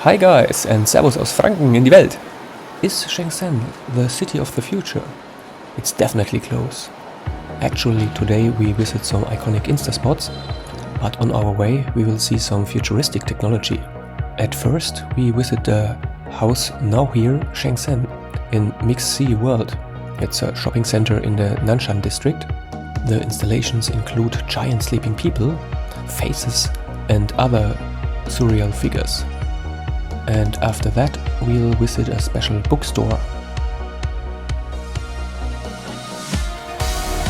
Hi guys and Servus aus Franken in die Welt. Is Shenzhen the city of the future? It's definitely close. Actually today we visit some iconic insta spots, but on our way we will see some futuristic technology. At first we visit the Haus Nowhere Shenzhen in MixC World. It's a shopping center in the Nanshan district. The installations include giant sleeping people, faces and other surreal figures. And after that we'll visit a special bookstore.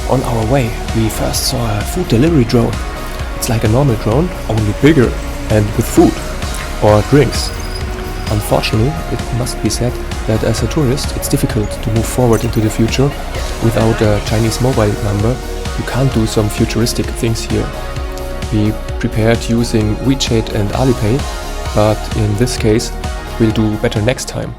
On our way we first saw a food delivery drone. It's like a normal drone, only bigger and with food or drinks. Unfortunately, it must be said that as a tourist it's difficult to move forward into the future. Without a Chinese mobile number you can't do some futuristic things here. We prepared using WeChat and Alipay, but in this case we'll do better next time.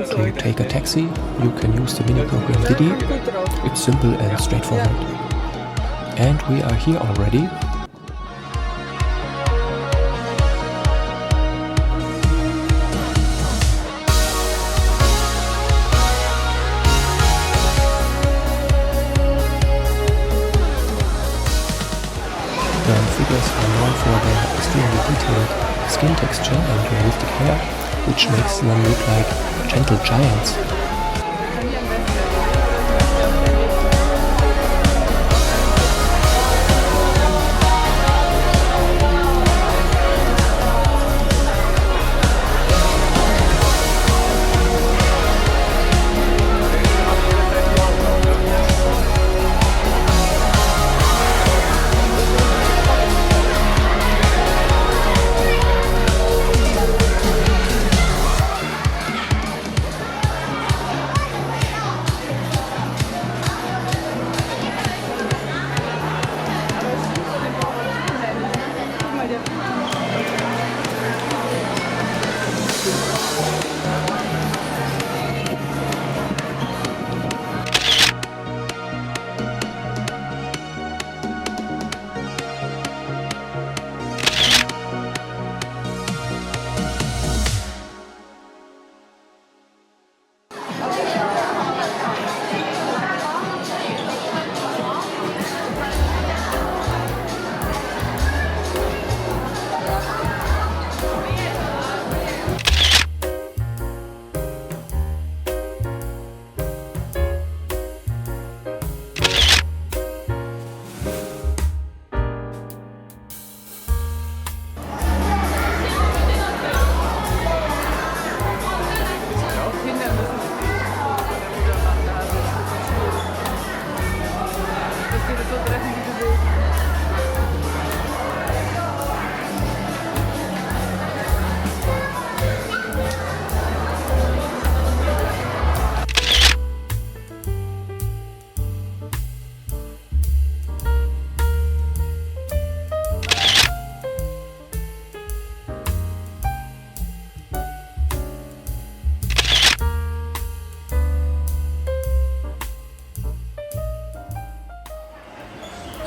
To take a taxi, you can use the mini program Didi. It's simple and straightforward. And we are here already. The figures are known for their extremely detailed skin texture and realistic hair, which makes them look like gentle giants.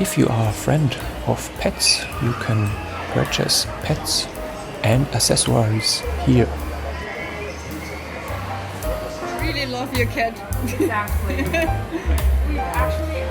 If you are a friend of pets, you can purchase pets and accessories here. I really love your cat. Exactly. We actually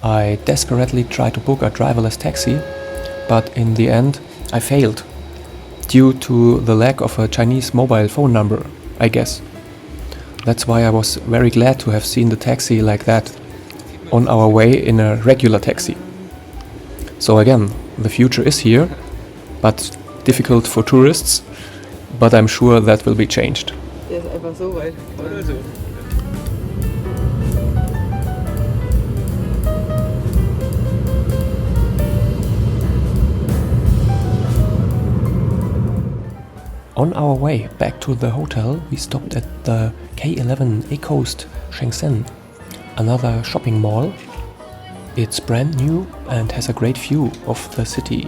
I desperately tried to book a driverless taxi, but in the end I failed due to the lack of a Chinese mobile phone number, I guess. That's why I was very glad to have seen the taxi like that on our way in a regular taxi. So again, the future is here, but difficult for tourists, but I'm sure that will be changed. Der ist einfach so weit. Oder so. On our way back to the hotel, we stopped at the K11 ECOAST Shenzhen, another shopping mall. It's brand new and has a great view of the city.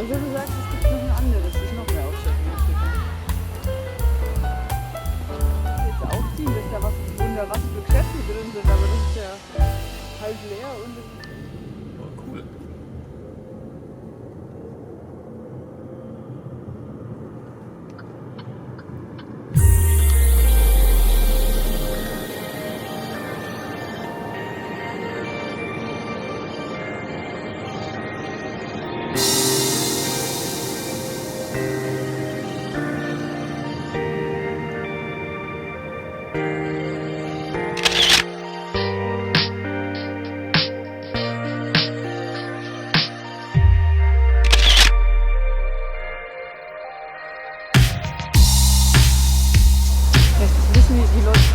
Außer du sagst, es gibt noch ein anderes, das noch mehr ausstattungsfähig ist. Jetzt aufziehen, dass da was für Geschäfte drin sind, aber das ist ja halb leer und das ist Cool. wissen, wie die Leute